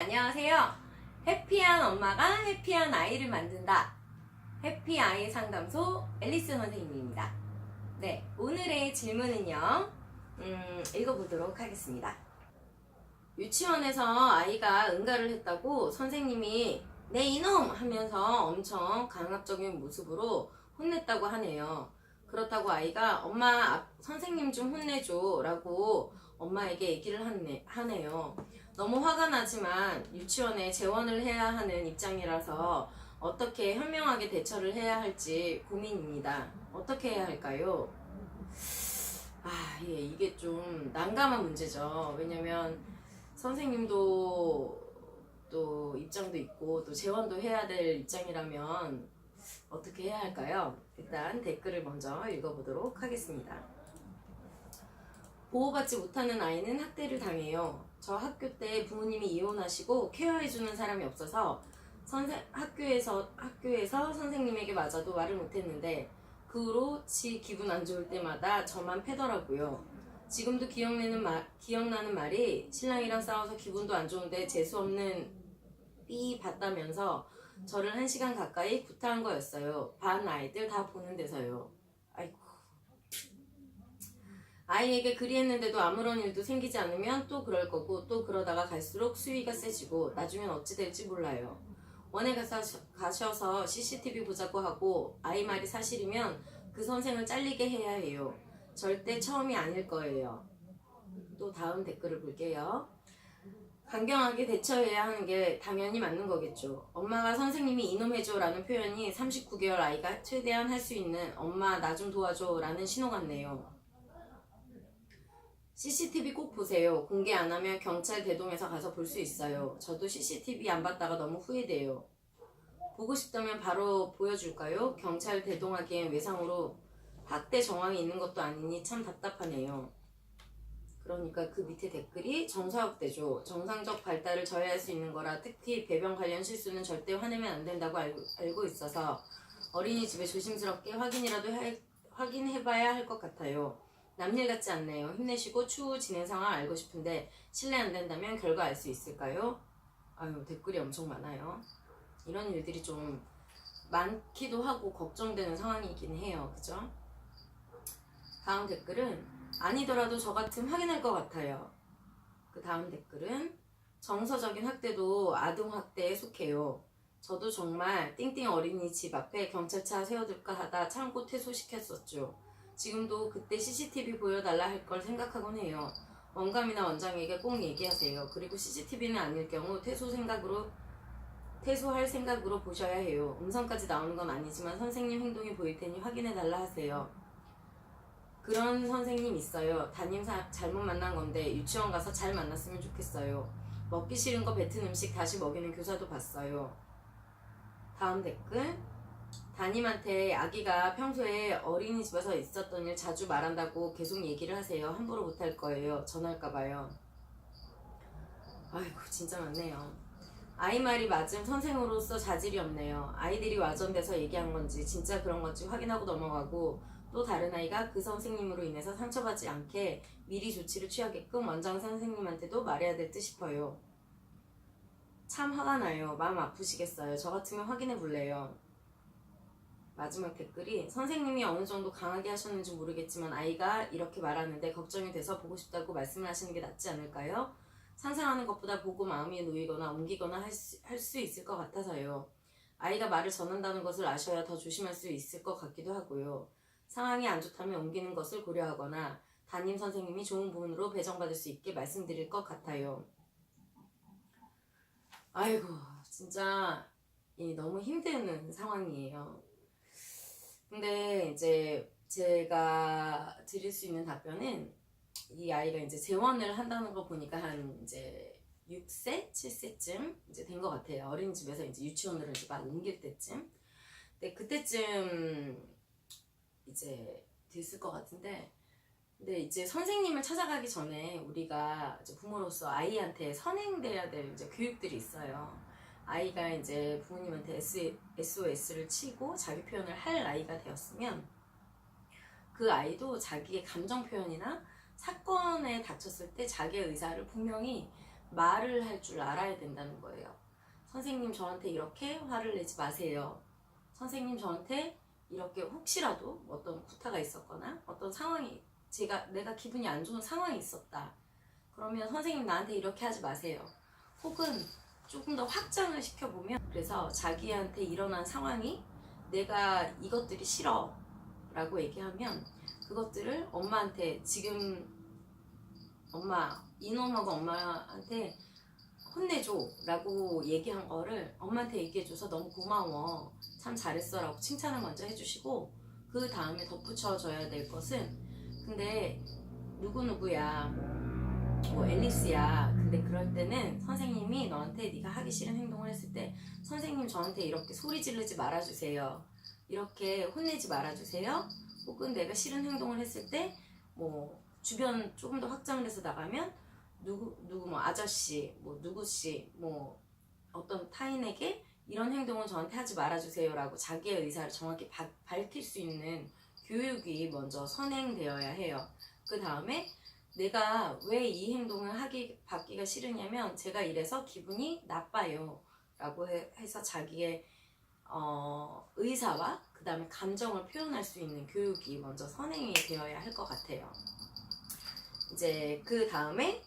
안녕하세요. 해피한 엄마가 해피한 아이를 만든다. 해피아이 상담소 앨리스 선생님입니다. 네, 오늘의 질문은요. 읽어보도록 하겠습니다. 유치원에서 아이가 응가를 했다고 선생님이 네 이놈 하면서 엄청 강압적인 모습으로 혼냈다고 하네요. 그렇다고 아이가 엄마 선생님 좀 혼내줘 라고 엄마에게 얘기를 하네요. 너무 화가 나지만 유치원에 재원을 해야 하는 입장이라서 어떻게 현명하게 대처를 해야 할지 고민입니다. 어떻게 해야 할까요? 이게 좀 난감한 문제죠. 왜냐면 선생님도 또 입장도 있고 또 재원도 해야 될 입장이라면 어떻게 해야 할까요? 일단 댓글을 먼저 읽어보도록 하겠습니다. 보호받지 못하는 아이는 학대를 당해요. 저 학교 때 부모님이 이혼하시고 케어해주는 사람이 없어서 학교에서 선생님에게 맞아도 말을 못했는데 그 후로 지 기분 안 좋을 때마다 저만 패더라고요. 지금도 기억나는 말이 신랑이랑 싸워서 기분도 안 좋은데 재수없는 삐 봤다면서 저를 1시간 가까이 구타한 거였어요. 반 아이들 다 보는 데서요. 아이고. 아이에게 그리했는데도 아무런 일도 생기지 않으면 또 그럴 거고 또 그러다가 갈수록 수위가 세지고 나중엔 어찌 될지 몰라요. 원에 가셔서 CCTV 보자고 하고 아이 말이 사실이면 그 선생을 잘리게 해야 해요. 절대 처음이 아닐 거예요. 또 다음 댓글을 볼게요. 강경하게 대처해야 하는 게 당연히 맞는 거겠죠. 엄마가 선생님이 이놈 해줘 라는 표현이 39개월 아이가 최대한 할 수 있는 엄마 나 좀 도와줘 라는 신호 같네요. CCTV 꼭 보세요. 공개 안 하면 경찰 대동해서 가서 볼 수 있어요. 저도 CCTV 안 봤다가 너무 후회돼요. 보고 싶다면 바로 보여줄까요? 경찰 대동하기엔 외상으로 학대 정황이 있는 것도 아니니 참 답답하네요. 그러니까 그 밑에 댓글이 정서학대죠. 정상적 발달을 저해할 수 있는 거라 특히 배변 관련 실수는 절대 화내면 안 된다고 알고 있어서 어린이집에 조심스럽게 확인해봐야 할 것 같아요. 남일 같지 않네요. 힘내시고 추후 진행 상황 알고 싶은데 실례 안 된다면 결과 알 수 있을까요? 댓글이 엄청 많아요. 이런 일들이 좀 많기도 하고 걱정되는 상황이긴 해요. 그죠? 다음 댓글은 아니더라도 저 같으면 확인할 것 같아요. 그 다음 댓글은 정서적인 학대도 아동학대에 속해요. 저도 정말 띵띵 어린이집 앞에 경찰차 세워둘까 하다 참고 퇴소시켰었죠. 지금도 그때 CCTV 보여달라 할 걸 생각하곤 해요. 원감이나 원장에게 꼭 얘기하세요. 그리고 CCTV는 아닐 경우 퇴소할 생각으로 보셔야 해요. 음성까지 나오는 건 아니지만 선생님 행동이 보일 테니 확인해달라 하세요. 그런 선생님 있어요. 담임 잘못 만난 건데 유치원 가서 잘 만났으면 좋겠어요. 먹기 싫은 거 뱉은 음식 다시 먹이는 교사도 봤어요. 다음 댓글. 담임한테 아기가 평소에 어린이집에서 있었던 일 자주 말한다고 계속 얘기를 하세요. 함부로 못할 거예요. 전할까봐요. 아이고 진짜 많네요. 아이 말이 맞음 선생으로서 자질이 없네요. 아이들이 와전돼서 얘기한 건지 진짜 그런 건지 확인하고 넘어가고 또 다른 아이가 그 선생님으로 인해서 상처받지 않게 미리 조치를 취하게끔 원장 선생님한테도 말해야 될 듯 싶어요. 참 화가 나요. 마음 아프시겠어요. 저 같으면 확인해 볼래요. 마지막 댓글이 선생님이 어느 정도 강하게 하셨는지 모르겠지만 아이가 이렇게 말하는데 걱정이 돼서 보고 싶다고 말씀을 하시는 게 낫지 않을까요? 상상하는 것보다 보고 마음이 놓이거나 옮기거나 할 수 있을 것 같아서요. 아이가 말을 전한다는 것을 아셔야 더 조심할 수 있을 것 같기도 하고요. 상황이 안 좋다면 옮기는 것을 고려하거나 담임 선생님이 좋은 부분으로 배정받을 수 있게 말씀드릴 것 같아요. 아이고 진짜 너무 힘드는 상황이에요. 근데 이제 제가 드릴 수 있는 답변은 이 아이가 이제 재원을 한다는 거 보니까 한 이제 6세, 7세쯤 이제 된 것 같아요. 어린이집에서 이제 유치원으로 이제 막 옮길 때쯤. 근데 그때쯤 이제 됐을 것 같은데, 근데 이제 선생님을 찾아가기 전에 우리가 이제 부모로서 아이한테 선행돼야 될 이제 교육들이 있어요. 아이가 이제 부모님한테 SOS를 치고 자기 표현을 할 나이가 되었으면 그 아이도 자기의 감정 표현이나 사건에 닥쳤을 때 자기의 의사를 분명히 말을 할 줄 알아야 된다는 거예요. 선생님 저한테 이렇게 화를 내지 마세요. 선생님 저한테 이렇게 혹시라도 어떤 구타가 있었거나 어떤 상황이 내가 기분이 안 좋은 상황이 있었다. 그러면 선생님 나한테 이렇게 하지 마세요. 혹은 조금 더 확장을 시켜보면 그래서 자기한테 일어난 상황이 내가 이것들이 싫어 라고 얘기하면 그것들을 엄마한테 지금 엄마 이놈하고 엄마한테 혼내줘 라고 얘기한 거를 엄마한테 얘기해줘서 너무 고마워 참 잘했어 라고 칭찬을 먼저 해주시고 그 다음에 덧붙여줘야 될 것은 근데 누구누구야 뭐 앨리스야 근데 그럴 때는 선생님이 너한테 네가 하기 싫은 행동을 했을 때 선생님 저한테 이렇게 소리 지르지 말아주세요 이렇게 혼내지 말아주세요 혹은 내가 싫은 행동을 했을 때 뭐 주변 조금 더 확장을 해서 나가면 누구 뭐 아저씨 뭐 누구씨 뭐 어떤 타인에게 이런 행동은 저한테 하지 말아주세요 라고 자기의 의사를 정확히 밝힐 수 있는 교육이 먼저 선행되어야 해요. 그 다음에 내가 왜 이 행동을 받기가 싫으냐면 제가 이래서 기분이 나빠요 라고 해서 자기의 의사와 그 다음에 감정을 표현할 수 있는 교육이 먼저 선행이 되어야 할 것 같아요. 이제 그 다음에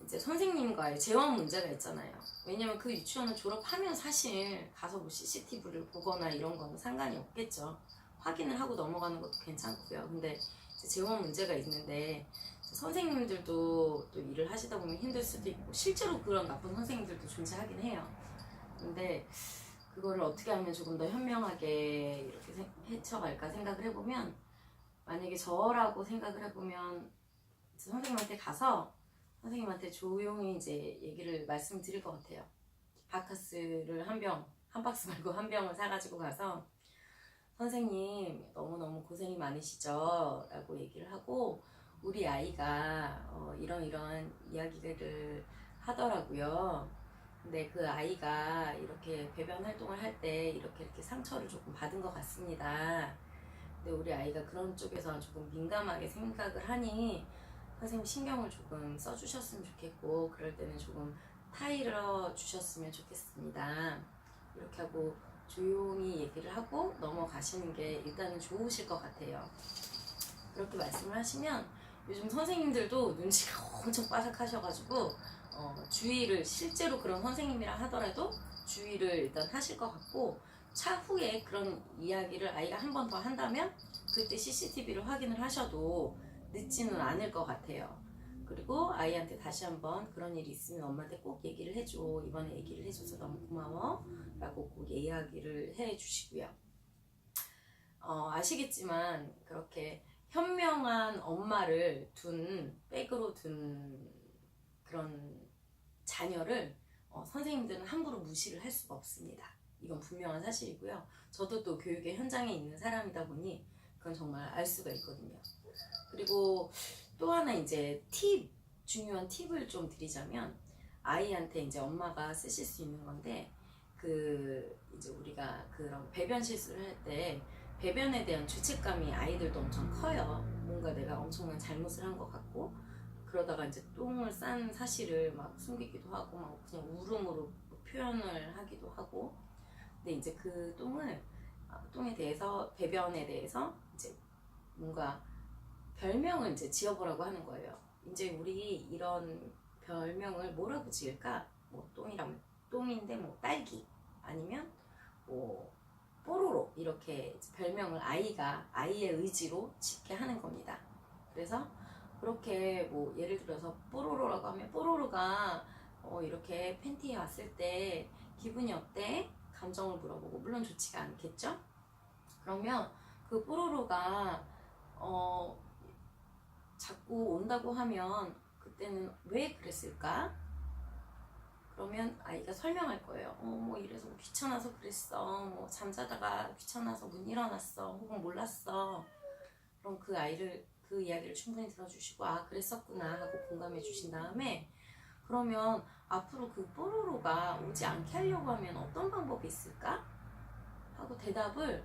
이제 선생님과의 재원 문제가 있잖아요. 왜냐면 그 유치원을 졸업하면 사실 가서 뭐 CCTV를 보거나 이런 거는 상관이 없겠죠. 확인을 하고 넘어가는 것도 괜찮고요. 근데 이제 재원 문제가 있는데 선생님들도 또 일을 하시다 보면 힘들 수도 있고 실제로 그런 나쁜 선생님들도 존재하긴 해요. 근데 그거를 어떻게 하면 조금 더 현명하게 이렇게 헤쳐갈까 생각을 해보면 만약에 저라고 생각을 해보면 선생님한테 가서 선생님한테 조용히 이제 얘기를 말씀드릴 것 같아요. 바카스를 한 박스 말고 한 병을 사가지고 가서 선생님 너무너무 고생이 많으시죠? 라고 얘기를 하고 우리 아이가 이런 이야기를 하더라고요. 근데 그 아이가 이렇게 배변 활동을 할 때 이렇게 상처를 조금 받은 것 같습니다. 근데 우리 아이가 그런 쪽에서 조금 민감하게 생각을 하니 선생님 신경을 조금 써주셨으면 좋겠고 그럴 때는 조금 타일러 주셨으면 좋겠습니다. 이렇게 하고 조용히 얘기를 하고 넘어가시는 게 일단은 좋으실 것 같아요. 그렇게 말씀을 하시면 요즘 선생님들도 눈치가 엄청 빠삭하셔가지고 주의를 실제로 그런 선생님이랑 하더라도 주의를 일단 하실 것 같고 차후에 그런 이야기를 아이가 한 번 더 한다면 그때 CCTV를 확인을 하셔도 늦지는 않을 것 같아요. 그리고 아이한테 다시 한번 그런 일이 있으면 엄마한테 꼭 얘기를 해줘. 이번에 얘기를 해줘서 너무 고마워. 라고 꼭 이야기를 해주시고요. 아시겠지만 그렇게 현명한 엄마를 백으로 둔 그런 자녀를 선생님들은 함부로 무시를 할 수가 없습니다. 이건 분명한 사실이고요. 저도 또 교육의 현장에 있는 사람이다 보니 그건 정말 알 수가 있거든요. 그리고 또 하나 이제 중요한 팁을 좀 드리자면 아이한테 이제 엄마가 쓰실 수 있는 건데 이제 우리가 그런 배변 실수를 할 때 배변에 대한 죄책감이 아이들도 엄청 커요. 뭔가 내가 엄청난 잘못을 한 것 같고 그러다가 이제 똥을 싼 사실을 막 숨기기도 하고 막 그냥 울음으로 표현을 하기도 하고 근데 이제 그 똥에 대해서 배변에 대해서 이제 뭔가 별명을 이제 지어보라고 하는 거예요. 이제 우리 이런 별명을 뭐라고 지을까? 뭐 똥이라면 똥인데 뭐 딸기 아니면 뭐 뽀로로 이렇게 별명을 아이의 의지로 짓게 하는 겁니다. 그래서 그렇게 뭐 예를 들어서 뽀로로라고 하면 뽀로로가 이렇게 팬티에 왔을 때 기분이 어때? 감정을 물어보고 물론 좋지가 않겠죠? 그러면 그 뽀로로가 자꾸 온다고 하면 그때는 왜 그랬을까? 그러면 아이가 설명할 거예요. 뭐 이래서 뭐 귀찮아서 그랬어. 뭐 잠자다가 귀찮아서 못 일어났어. 혹은 몰랐어. 그럼 그 이야기를 충분히 들어주시고 그랬었구나 하고 공감해 주신 다음에 그러면 앞으로 그 뽀로로가 오지 않게 하려고 하면 어떤 방법이 있을까? 하고 대답을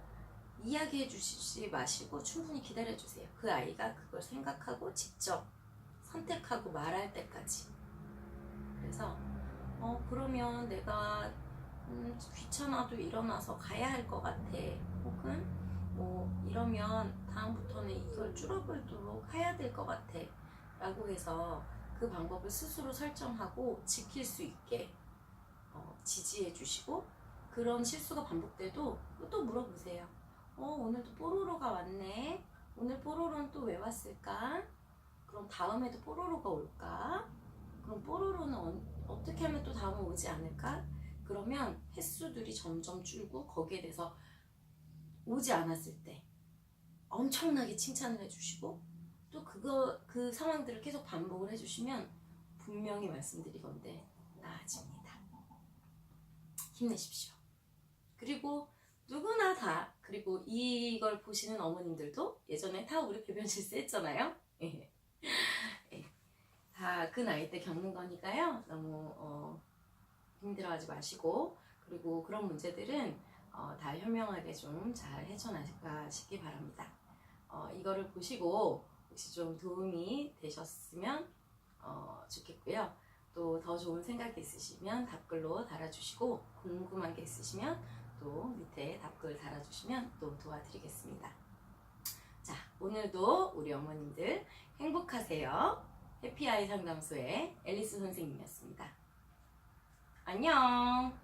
이야기해 주시지 마시고 충분히 기다려 주세요. 그 아이가 그걸 생각하고 직접 선택하고 말할 때까지. 그래서 그러면 내가 귀찮아도 일어나서 가야 할 것 같아. 혹은 뭐 이러면 다음부터는 이걸 줄어들도록 해야 될 것 같아. 라고 해서 그 방법을 스스로 설정하고 지킬 수 있게 지지해 주시고, 그런 실수가 반복돼도 또 물어보세요. 오늘도 뽀로로가 왔네. 오늘 뽀로로는 또 왜 왔을까? 그럼 다음에도 뽀로로가 올까? 그럼 뽀로로는 어떻게 하면 또 다음에 오지 않을까? 그러면 횟수들이 점점 줄고, 거기에 대해서 오지 않았을 때 엄청나게 칭찬을 해주시고, 또 그 상황들을 계속 반복을 해주시면 분명히 말씀드리건데 나아집니다. 힘내십시오. 그리고 누구나 다, 그리고 이걸 보시는 어머님들도 예전에 다 우리 배변 실수했잖아요. 다 그 나이 때 겪는 거니까요. 너무 힘들어하지 마시고, 그리고 그런 문제들은 다 현명하게 좀 잘 헤쳐나가시기 바랍니다. 이거를 보시고 혹시 좀 도움이 되셨으면 좋겠고요. 또 더 좋은 생각이 있으시면 답글로 달아주시고, 궁금한 게 있으시면 또 밑에 답글 달아주시면 또 도와드리겠습니다. 자, 오늘도 우리 어머님들 행복하세요. 해피아이 상담소의 앨리스 선생님이었습니다. 안녕.